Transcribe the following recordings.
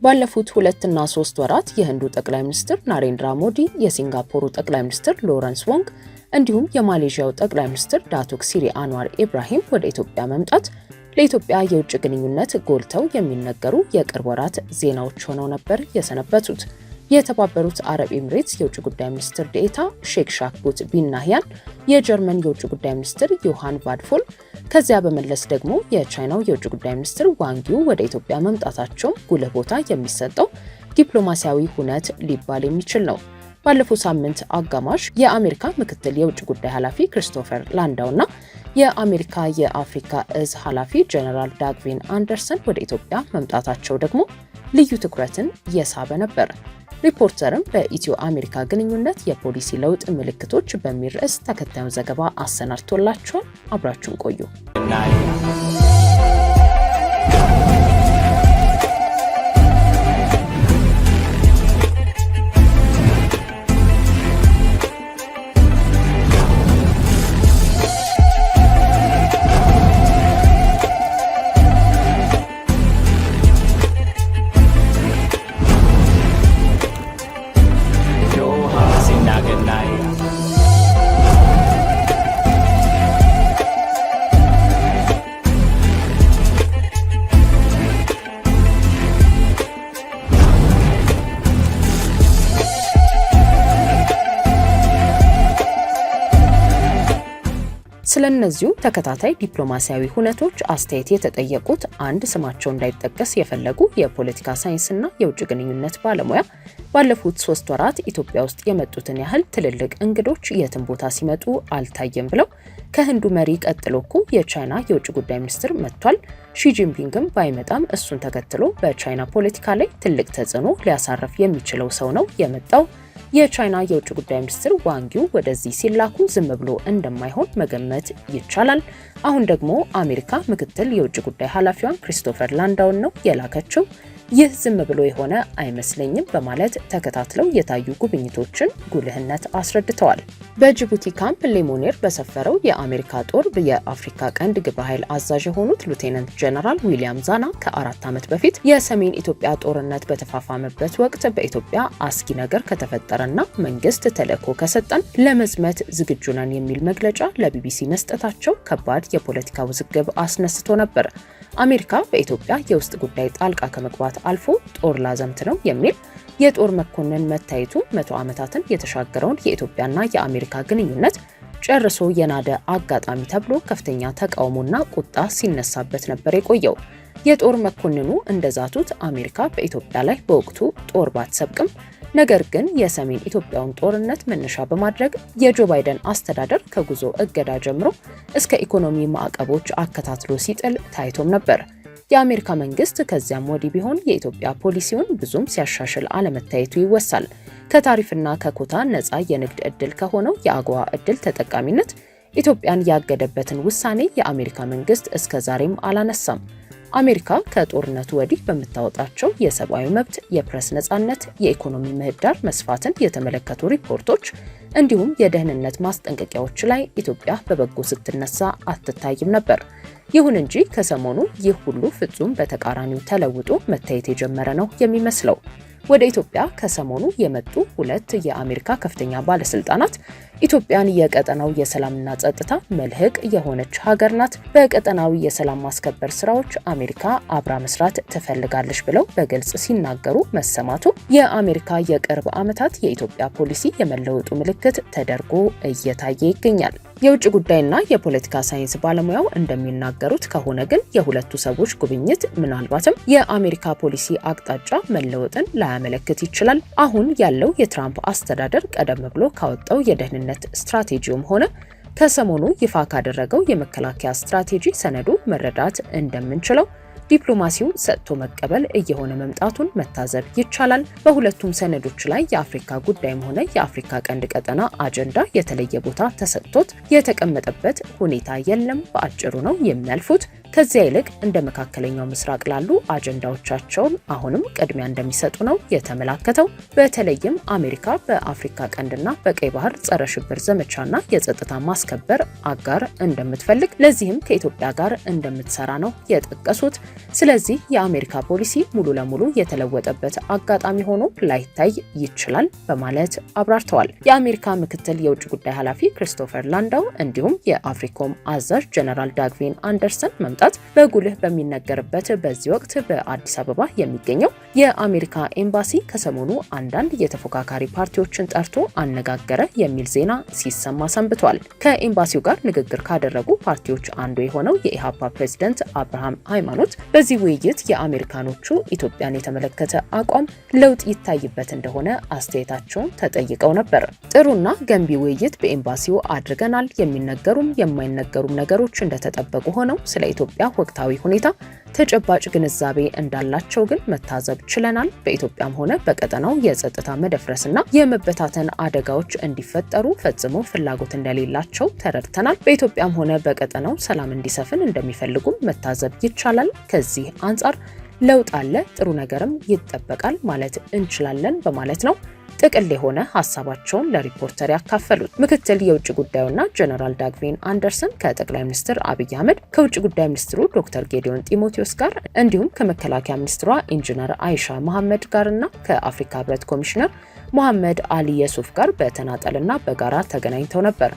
ባለፉት 2 እና 3 ወራት የህንዱ ጠቅላይ ሚኒስትር ናሬንድራ ሞዲ፣ የሲንጋፖሩ ጠቅላይ ሚኒስትር ሎረንስ ወንግ እንዲሁም የማሌዥያው ጠቅላይ ሚኒስትር ዳቶክ ሲሪ አንዋር ኢብራሂም ወደ ኢትዮጵያ መምጣት ለኢትዮጵያ የውጭ ግንኙነት ጎልተው የሚነገሩ የቅርብ ወራት ዜናዎች ሆነው ነበር የሰነበቱት። የተባበሩት አረብ ኤሚሬትስ የውጭ ጉዳይ ሚኒስትር ዴኤታ ሼክ ሻክቡት ቢን ናህያን፣ የጀርመን የውጭ ጉዳይ ሚኒስትር ዮሃን ቫድፎል፣ ከዚያ በመለስ ደግሞ የቻይናው የውጭ ጉዳይ ሚኒስትር ዋንጊው ወደ ኢትዮጵያ መምጣታቸው ጉልህ ቦታ የሚሰጠው ዲፕሎማሲያዊ ሁነት ሊባል የሚችል ነው። ባለፈው ሳምንት አጋማሽ የአሜሪካ ምክትል የውጭ ጉዳይ ኃላፊ ክሪስቶፈር ላንዳውና የአሜሪካ የአፍሪካ እዝ ኃላፊ ጀነራል ዳግቪን አንደርሰን ወደ ኢትዮጵያ መምጣታቸው ደግሞ ልዩ ትኩረትን የሳበ ነበር። ሪፖርተርም በኢትዮ አሜሪካ ግንኙነት የፖሊሲ ለውጥ ምልክቶች በሚል ርዕስ ተከታዩን ዘገባ አሰናድቶላችኋል። አብራችሁን ቆዩ። ስለነዚሁ ተከታታይ ዲፕሎማሲያዊ ሁነቶች አስተያየት የተጠየቁት አንድ ስማቸው እንዳይጠቀስ የፈለጉ የፖለቲካ ሳይንስና የውጭ ግንኙነት ባለሙያ ባለፉት 3 ወራት ኢትዮጵያ ውስጥ የመጡትን ያህል ትልልቅ እንግዶች የትም ቦታ ሲመጡ አልታየም ብለው ከህንዱ መሪ ቀጥሎ እኮ የቻይና የውጭ ጉዳይ ሚኒስትር መጥቷል፣ ሺጂንፒንግም ባይመጣም እሱን ተከትሎ በቻይና ፖለቲካ ላይ ትልቅ ተጽዕኖ ሊያሳርፍ የሚችለው ሰው ነው የመጣው፣ የቻይና የውጭ ጉዳይ ሚኒስትር ዋንጊው ወደዚህ ሲላኩ ዝም ብሎ እንደማይሆን መገመት ይቻላል። አሁን ደግሞ አሜሪካ ምክትል የውጭ ጉዳይ ኃላፊዋን ክሪስቶፈር ላንዳውን ነው የላከችው። ይህ ዝም ብሎ የሆነ አይመስለኝም በማለት ተከታትለው የታዩ ጉብኝቶችን ጉልህነት አስረድተዋል። በጅቡቲ ካምፕ ሌሞኔር በሰፈረው የአሜሪካ ጦር የአፍሪካ ቀንድ ግብረ ኃይል አዛዥ የሆኑት ሉቴናንት ጀነራል ዊሊያም ዛና ከ4 ዓመት በፊት የሰሜን ኢትዮጵያ ጦርነት በተፋፋመበት ወቅት በኢትዮጵያ አስጊ ነገር ከተፈጠረና መንግስት ተልዕኮ ከሰጠን ለመዝመት ዝግጁ ነን የሚል መግለጫ ለቢቢሲ መስጠታቸው ከባድ የፖለቲካ ውዝግብ አስነስቶ ነበር። አሜሪካ በኢትዮጵያ የውስጥ ጉዳይ ጣልቃ ከመግባት አልፎ ጦር ላዘምት ነው የሚል የጦር መኮንን መታየቱ 100 ዓመታትን የተሻገረውን የኢትዮጵያና የአሜሪካ ግንኙነት ጨርሶ የናደ አጋጣሚ ተብሎ ከፍተኛ ተቃውሞና ቁጣ ሲነሳበት ነበር የቆየው። የጦር መኮንኑ እንደዛቱት አሜሪካ በኢትዮጵያ ላይ በወቅቱ ጦር ባትሰብቅም ነገር ግን የሰሜን ኢትዮጵያውን ጦርነት መነሻ በማድረግ የጆ ባይደን አስተዳደር ከጉዞ እገዳ ጀምሮ እስከ ኢኮኖሚ ማዕቀቦች አከታትሎ ሲጥል ታይቶም ነበር። የአሜሪካ መንግስት ከዚያም ወዲህ ቢሆን የኢትዮጵያ ፖሊሲውን ብዙም ሲያሻሽል አለመታየቱ ይወሳል። ከታሪፍና ከኮታ ነፃ የንግድ ዕድል ከሆነው የአጎዋ ዕድል ተጠቃሚነት ኢትዮጵያን ያገደበትን ውሳኔ የአሜሪካ መንግስት እስከዛሬም አላነሳም። አሜሪካ ከጦርነቱ ወዲህ በምታወጣቸው የሰብአዊ መብት፣ የፕሬስ ነፃነት፣ የኢኮኖሚ ምህዳር መስፋትን የተመለከቱ ሪፖርቶች እንዲሁም የደህንነት ማስጠንቀቂያዎች ላይ ኢትዮጵያ በበጎ ስትነሳ አትታይም ነበር። ይሁን እንጂ ከሰሞኑ ይህ ሁሉ ፍጹም በተቃራኒው ተለውጦ መታየት የጀመረ ነው የሚመስለው። ወደ ኢትዮጵያ ከሰሞኑ የመጡ 2 የአሜሪካ ከፍተኛ ባለስልጣናት ኢትዮጵያን የቀጠናው የሰላምና ጸጥታ መልህቅ የሆነች ሀገር ናት፣ በቀጠናዊ የሰላም ማስከበር ስራዎች አሜሪካ አብራ መስራት ትፈልጋለች ብለው በግልጽ ሲናገሩ መሰማቱ የአሜሪካ የቅርብ ዓመታት የኢትዮጵያ ፖሊሲ የመለወጡ ምልክት ተደርጎ እየታየ ይገኛል። የውጭ ጉዳይና የፖለቲካ ሳይንስ ባለሙያው እንደሚናገሩት ከሆነ ግን የሁለቱ ሰዎች ጉብኝት ምናልባትም የአሜሪካ ፖሊሲ አቅጣጫ መለወጥን ላያመለክት ይችላል። አሁን ያለው የትራምፕ አስተዳደር ቀደም ብሎ ካወጣው የደህንነት ስትራቴጂውም ሆነ ከሰሞኑ ይፋ ካደረገው የመከላከያ ስትራቴጂ ሰነዱ መረዳት እንደምንችለው ዲፕሎማሲው ሰጥቶ መቀበል እየሆነ መምጣቱን መታዘብ ይቻላል። በሁለቱም ሰነዶች ላይ የአፍሪካ ጉዳይም ሆነ የአፍሪካ ቀንድ ቀጠና አጀንዳ የተለየ ቦታ ተሰጥቶት የተቀመጠበት ሁኔታ የለም። በአጭሩ ነው የሚያልፉት። ከዚያ ይልቅ እንደ መካከለኛው ምስራቅ ላሉ አጀንዳዎቻቸውን አሁንም ቅድሚያ እንደሚሰጡ ነው የተመላከተው። በተለይም አሜሪካ በአፍሪካ ቀንድና በቀይ ባህር ጸረ ሽብር ዘመቻና የጸጥታ ማስከበር አጋር እንደምትፈልግ፣ ለዚህም ከኢትዮጵያ ጋር እንደምትሰራ ነው የጠቀሱት። ስለዚህ የአሜሪካ ፖሊሲ ሙሉ ለሙሉ የተለወጠበት አጋጣሚ ሆኖ ላይታይ ይችላል በማለት አብራርተዋል። የአሜሪካ ምክትል የውጭ ጉዳይ ኃላፊ ክሪስቶፈር ላንዳው እንዲሁም የአፍሪኮም አዛዥ ጀነራል ዳግቪን አንደርሰን መምጣት በጉልህ በሚነገርበት በዚህ ወቅት በአዲስ አበባ የሚገኘው የአሜሪካ ኤምባሲ ከሰሞኑ አንዳንድ የተፎካካሪ ፓርቲዎችን ጠርቶ አነጋገረ የሚል ዜና ሲሰማ ሰንብቷል። ከኤምባሲው ጋር ንግግር ካደረጉ ፓርቲዎች አንዱ የሆነው የኢሃፓ ፕሬዝዳንት አብርሃም ሃይማኖት በዚህ ውይይት የአሜሪካኖቹ ኢትዮጵያን የተመለከተ አቋም ለውጥ ይታይበት እንደሆነ አስተያየታቸውን ተጠይቀው ነበር። ጥሩና ገንቢ ውይይት በኤምባሲው አድርገናል። የሚነገሩም የማይነገሩም ነገሮች እንደተጠበቁ ሆነው ስለ ኢትዮጵያ ወቅታዊ ሁኔታ ተጨባጭ ግንዛቤ እንዳላቸው ግን መታዘብ ችለናል። በኢትዮጵያም ሆነ በቀጠናው የጸጥታ መደፍረስና የመበታተን አደጋዎች እንዲፈጠሩ ፈጽሞ ፍላጎት እንደሌላቸው ተረድተናል። በኢትዮጵያም ሆነ በቀጠናው ሰላም እንዲሰፍን እንደሚፈልጉም መታዘብ ይቻላል። ከዚህ አንጻር ለውጥ አለ፣ ጥሩ ነገርም ይጠበቃል ማለት እንችላለን በማለት ነው ጥቅል የሆነ ሀሳባቸውን ለሪፖርተር ያካፈሉት። ምክትል የውጭ ጉዳዩና ጀነራል ዳግቪን አንደርሰን ከጠቅላይ ሚኒስትር አብይ አህመድ፣ ከውጭ ጉዳይ ሚኒስትሩ ዶክተር ጌዲዮን ጢሞቴዎስ ጋር እንዲሁም ከመከላከያ ሚኒስትሯ ኢንጂነር አይሻ መሐመድ ጋርና ከአፍሪካ ህብረት ኮሚሽነር መሐመድ አሊ የሱፍ ጋር በተናጠልና በጋራ ተገናኝተው ነበር።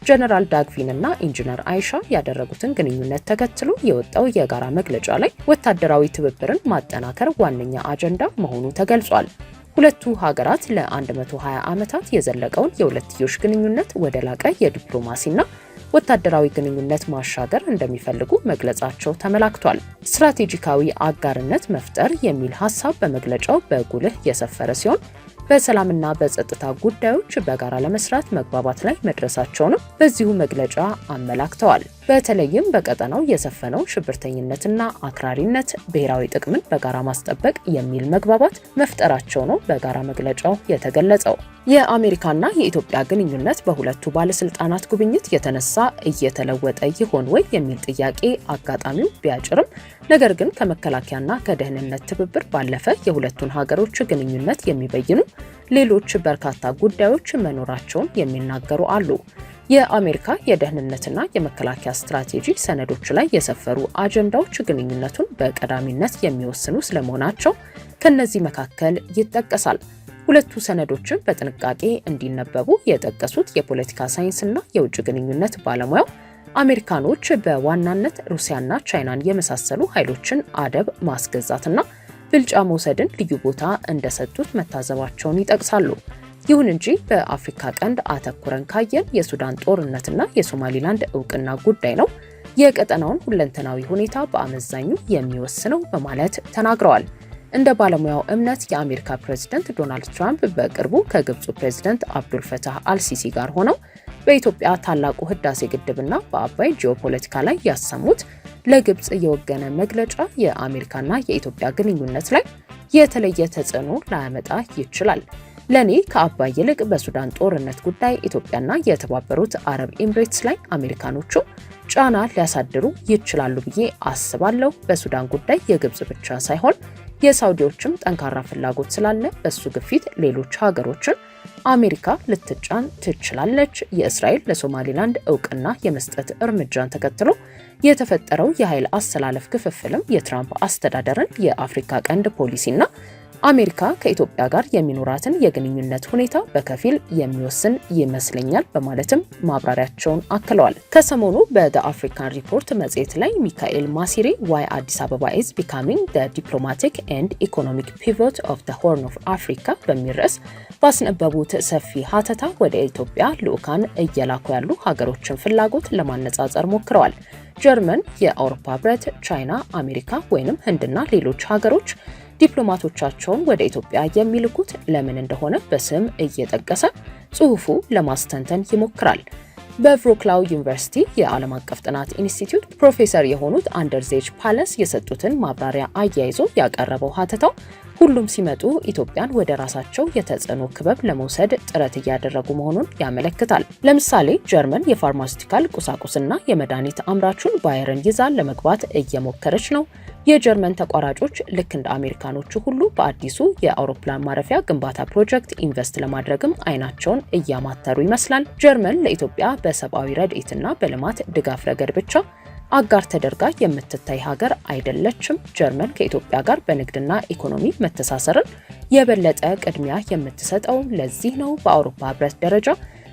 ጀነራል ዳግቪንና ኢንጂነር አይሻ ያደረጉትን ግንኙነት ተከትሎ የወጣው የጋራ መግለጫ ላይ ወታደራዊ ትብብርን ማጠናከር ዋነኛ አጀንዳ መሆኑ ተገልጿል። ሁለቱ ሀገራት ለ120 ዓመታት የዘለቀውን የሁለትዮሽ ግንኙነት ወደ ላቀ የዲፕሎማሲና ወታደራዊ ግንኙነት ማሻገር እንደሚፈልጉ መግለጻቸው ተመላክቷል። ስትራቴጂካዊ አጋርነት መፍጠር የሚል ሀሳብ በመግለጫው በጉልህ የሰፈረ ሲሆን በሰላምና በጸጥታ ጉዳዮች በጋራ ለመስራት መግባባት ላይ መድረሳቸውንም በዚሁ መግለጫ አመላክተዋል። በተለይም በቀጠናው የሰፈነው ሽብርተኝነትና አክራሪነት ብሔራዊ ጥቅምን በጋራ ማስጠበቅ የሚል መግባባት መፍጠራቸው ነው በጋራ መግለጫው የተገለጸው። የአሜሪካና የኢትዮጵያ ግንኙነት በሁለቱ ባለስልጣናት ጉብኝት የተነሳ እየተለወጠ ይሆን ወይ የሚል ጥያቄ አጋጣሚው ቢያጭርም ነገር ግን ከመከላከያና ከደህንነት ትብብር ባለፈ የሁለቱን ሀገሮች ግንኙነት የሚበይኑ ሌሎች በርካታ ጉዳዮች መኖራቸውን የሚናገሩ አሉ። የአሜሪካ የደህንነትና የመከላከያ ስትራቴጂ ሰነዶች ላይ የሰፈሩ አጀንዳዎች ግንኙነቱን በቀዳሚነት የሚወስኑ ስለመሆናቸው ከነዚህ መካከል ይጠቀሳል። ሁለቱ ሰነዶችን በጥንቃቄ እንዲነበቡ የጠቀሱት የፖለቲካ ሳይንስና የውጭ ግንኙነት ባለሙያው አሜሪካኖች በዋናነት ሩሲያና ቻይናን የመሳሰሉ ኃይሎችን አደብ ማስገዛትና ብልጫ መውሰድን ልዩ ቦታ እንደሰጡት መታዘባቸውን ይጠቅሳሉ። ይሁን እንጂ በአፍሪካ ቀንድ አተኩረን ካየን የሱዳን ጦርነትና የሶማሊላንድ እውቅና ጉዳይ ነው የቀጠናውን ሁለንተናዊ ሁኔታ በአመዛኙ የሚወስነው በማለት ተናግረዋል። እንደ ባለሙያው እምነት የአሜሪካ ፕሬዝዳንት ዶናልድ ትራምፕ በቅርቡ ከግብፁ ፕሬዝዳንት አብዱል ፈታህ አልሲሲ ጋር ሆነው በኢትዮጵያ ታላቁ ህዳሴ ግድብና በአባይ ጂኦፖለቲካ ላይ ያሰሙት ለግብፅ የወገነ መግለጫ የአሜሪካና የኢትዮጵያ ግንኙነት ላይ የተለየ ተጽዕኖ ላያመጣ ይችላል። ለኔ ከአባይ ይልቅ በሱዳን ጦርነት ጉዳይ ኢትዮጵያና የተባበሩት አረብ ኤምሬትስ ላይ አሜሪካኖቹ ጫና ሊያሳድሩ ይችላሉ ብዬ አስባለሁ። በሱዳን ጉዳይ የግብፅ ብቻ ሳይሆን የሳውዲዎችም ጠንካራ ፍላጎት ስላለ በሱ ግፊት ሌሎች ሀገሮችን አሜሪካ ልትጫን ትችላለች። የእስራኤል ለሶማሊላንድ እውቅና የመስጠት እርምጃን ተከትሎ የተፈጠረው የኃይል አስተላለፍ ክፍፍልም የትራምፕ አስተዳደርን የአፍሪካ ቀንድ ፖሊሲና አሜሪካ ከኢትዮጵያ ጋር የሚኖራትን የግንኙነት ሁኔታ በከፊል የሚወስን ይመስለኛል በማለትም ማብራሪያቸውን አክለዋል። ከሰሞኑ በThe African Report መጽሔት ላይ ሚካኤል ማሲሬ Why Addis Ababa is becoming the diplomatic and economic pivot of the Horn of Africa በሚል ርዕስ ባስነበቡት ሰፊ ሀተታ ወደ ኢትዮጵያ ልዑካን እየላኩ ያሉ ሀገሮችን ፍላጎት ለማነጻጸር ሞክረዋል። ጀርመን፣ የአውሮፓ ህብረት፣ ቻይና፣ አሜሪካ ወይንም ህንድና ሌሎች ሀገሮች ዲፕሎማቶቻቸውን ወደ ኢትዮጵያ የሚልኩት ለምን እንደሆነ በስም እየጠቀሰ ጽሑፉ ለማስተንተን ይሞክራል። በቭሮክላው ዩኒቨርሲቲ የዓለም አቀፍ ጥናት ኢንስቲትዩት ፕሮፌሰር የሆኑት አንደርዜች ፓለስ የሰጡትን ማብራሪያ አያይዞ ያቀረበው ሀተታው ሁሉም ሲመጡ ኢትዮጵያን ወደ ራሳቸው የተጽዕኖ ክበብ ለመውሰድ ጥረት እያደረጉ መሆኑን ያመለክታል። ለምሳሌ ጀርመን የፋርማሲውቲካል ቁሳቁስና የመድኃኒት አምራቹን ባየርን ይዛ ለመግባት እየሞከረች ነው። የጀርመን ተቋራጮች ልክ እንደ አሜሪካኖቹ ሁሉ በአዲሱ የአውሮፕላን ማረፊያ ግንባታ ፕሮጀክት ኢንቨስት ለማድረግም አይናቸውን እያማተሩ ይመስላል። ጀርመን ለኢትዮጵያ በሰብአዊ ረድኤትና በልማት ድጋፍ ረገድ ብቻ አጋር ተደርጋ የምትታይ ሀገር አይደለችም። ጀርመን ከኢትዮጵያ ጋር በንግድና ኢኮኖሚ መተሳሰርን የበለጠ ቅድሚያ የምትሰጠው ለዚህ ነው። በአውሮፓ ህብረት ደረጃ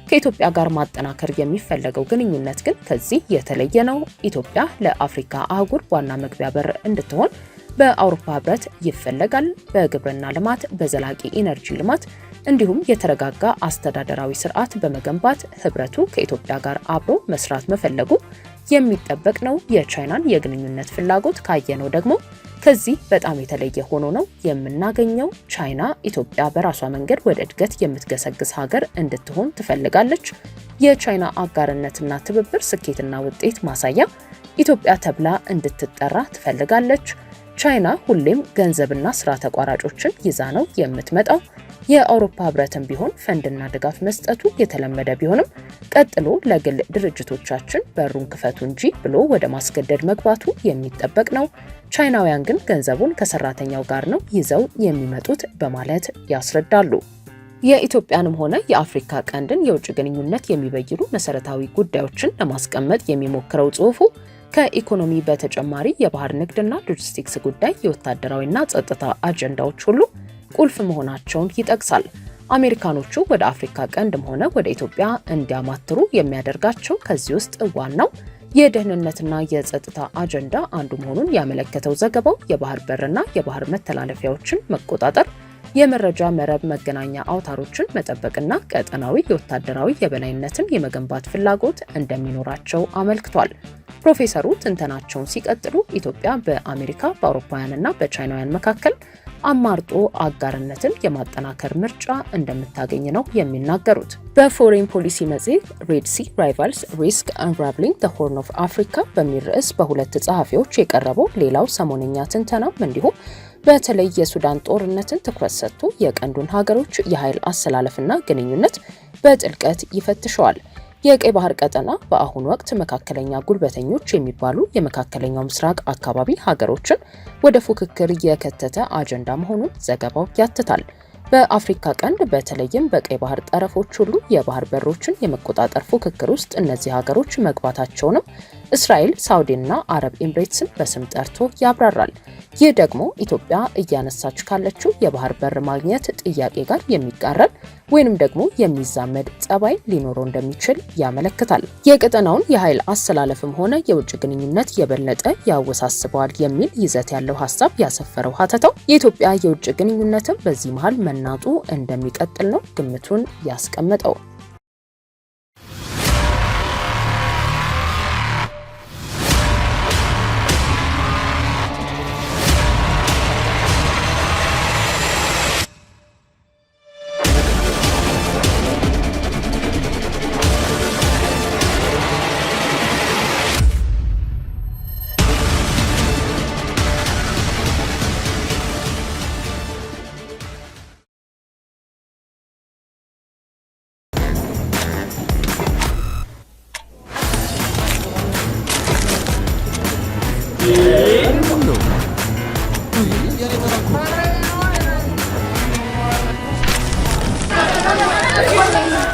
ከኢትዮጵያ ጋር ማጠናከር የሚፈለገው ግንኙነት ግን ከዚህ የተለየ ነው። ኢትዮጵያ ለአፍሪካ አህጉር ዋና መግቢያ በር እንድትሆን በአውሮፓ ህብረት ይፈለጋል። በግብርና ልማት፣ በዘላቂ ኢነርጂ ልማት እንዲሁም የተረጋጋ አስተዳደራዊ ስርዓት በመገንባት ህብረቱ ከኢትዮጵያ ጋር አብሮ መስራት መፈለጉ የሚጠበቅ ነው። የቻይናን የግንኙነት ፍላጎት ካየነው ደግሞ ከዚህ በጣም የተለየ ሆኖ ነው የምናገኘው። ቻይና ኢትዮጵያ በራሷ መንገድ ወደ እድገት የምትገሰግስ ሀገር እንድትሆን ትፈልጋለች። የቻይና አጋርነትና ትብብር ስኬትና ውጤት ማሳያ ኢትዮጵያ ተብላ እንድትጠራ ትፈልጋለች። ቻይና ሁሌም ገንዘብና ስራ ተቋራጮችን ይዛ ነው የምትመጣው። የአውሮፓ ህብረትም ቢሆን ፈንድና ድጋፍ መስጠቱ የተለመደ ቢሆንም ቀጥሎ ለግል ድርጅቶቻችን በሩን ክፈቱ እንጂ ብሎ ወደ ማስገደድ መግባቱ የሚጠበቅ ነው። ቻይናውያን ግን ገንዘቡን ከሰራተኛው ጋር ነው ይዘው የሚመጡት በማለት ያስረዳሉ። የኢትዮጵያንም ሆነ የአፍሪካ ቀንድን የውጭ ግንኙነት የሚበይኑ መሰረታዊ ጉዳዮችን ለማስቀመጥ የሚሞክረው ጽሑፉ ከኢኮኖሚ በተጨማሪ የባህር ንግድና ሎጂስቲክስ ጉዳይ፣ የወታደራዊና ጸጥታ አጀንዳዎች ሁሉ ቁልፍ መሆናቸውን ይጠቅሳል። አሜሪካኖቹ ወደ አፍሪካ ቀንድም ሆነ ወደ ኢትዮጵያ እንዲያማትሩ የሚያደርጋቸው ከዚህ ውስጥ ዋናው የደህንነትና የጸጥታ አጀንዳ አንዱ መሆኑን ያመለከተው ዘገባው የባህር በርና የባህር መተላለፊያዎችን መቆጣጠር፣ የመረጃ መረብ መገናኛ አውታሮችን መጠበቅና ቀጠናዊ የወታደራዊ የበላይነትን የመገንባት ፍላጎት እንደሚኖራቸው አመልክቷል። ፕሮፌሰሩ ትንተናቸውን ሲቀጥሉ ኢትዮጵያ በአሜሪካ በአውሮፓውያንና በቻይናውያን መካከል አማርጦ አጋርነትን የማጠናከር ምርጫ እንደምታገኝ ነው የሚናገሩት። በፎሬን ፖሊሲ መጽሔት ሬድ ሲ ራይቫልስ ሪስክ አንራቭሊንግ ዘ ሆርን ኦፍ አፍሪካ በሚል ርዕስ በሁለት ጸሐፊዎች የቀረበው ሌላው ሰሞነኛ ትንተናም እንዲሁም በተለይ የሱዳን ጦርነትን ትኩረት ሰጥቶ የቀንዱን ሀገሮች የኃይል አሰላለፍና ግንኙነት በጥልቀት ይፈትሸዋል። የቀይ ባህር ቀጠና በአሁኑ ወቅት መካከለኛ ጉልበተኞች የሚባሉ የመካከለኛው ምስራቅ አካባቢ ሀገሮችን ወደ ፉክክር የከተተ አጀንዳ መሆኑን ዘገባው ያትታል። በአፍሪካ ቀንድ በተለይም በቀይ ባህር ጠረፎች ሁሉ የባህር በሮችን የመቆጣጠር ፉክክር ውስጥ እነዚህ ሀገሮች መግባታቸውንም እስራኤል፣ ሳውዲና አረብ ኤምሬትስን በስም ጠርቶ ያብራራል። ይህ ደግሞ ኢትዮጵያ እያነሳች ካለችው የባህር በር ማግኘት ጥያቄ ጋር የሚቃረን ወይንም ደግሞ የሚዛመድ ጸባይ ሊኖረው እንደሚችል ያመለክታል። የቀጠናውን የኃይል አሰላለፍም ሆነ የውጭ ግንኙነት የበለጠ ያወሳስበዋል የሚል ይዘት ያለው ሀሳብ ያሰፈረው ሀተታው የኢትዮጵያ የውጭ ግንኙነትም በዚህ መሃል መናጡ እንደሚቀጥል ነው ግምቱን ያስቀመጠው።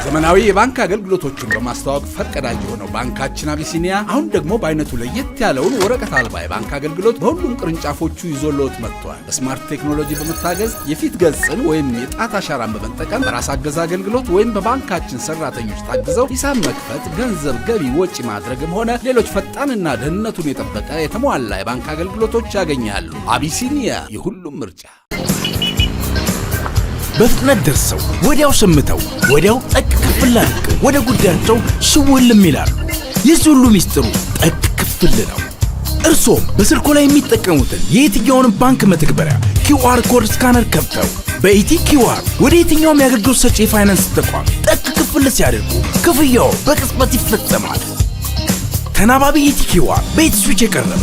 ዘመናዊ የባንክ አገልግሎቶችን በማስተዋወቅ ፈርቀዳጅ የሆነው ባንካችን አቢሲኒያ አሁን ደግሞ በአይነቱ ለየት ያለውን ወረቀት አልባ የባንክ አገልግሎት በሁሉም ቅርንጫፎቹ ይዞልዎት መጥቷል። በስማርት ቴክኖሎጂ በመታገዝ የፊት ገጽን ወይም የጣት አሻራን በመጠቀም በራስ አገዝ አገልግሎት ወይም በባንካችን ሰራተኞች ታግዘው ሂሳብ መክፈት፣ ገንዘብ ገቢ ወጪ ማድረግም ሆነ ሌሎች ፈጣንና ደህንነቱን የጠበቀ የተሟላ የባንክ አገልግሎቶች ያገኛሉ። አቢሲኒያ የሁሉም ምርጫ። በፍጥነት ደርሰው ወዲያው ሰምተው ወዲያው ጠቅ ክፍል አድርገው ወደ ጉዳያቸው ሽውልም ይላሉ። የዚህ ሁሉ ሚስጥሩ ጠቅ ክፍል ነው። እርሶም በስልኮ ላይ የሚጠቀሙትን የየትኛውንም ባንክ መተግበሪያ ኪውአር ኮድ ስካነር ከፍተው በኢቲ ኪውአር ወደ የትኛውም የአገልግሎት ሰጪ የፋይናንስ ተቋም ጠቅ ክፍል ሲያደርጉ ክፍያው በቅጽበት ይፈጸማል። ተናባቢ ኢቲ ኪውአር በኢቲ ስዊች የቀረበ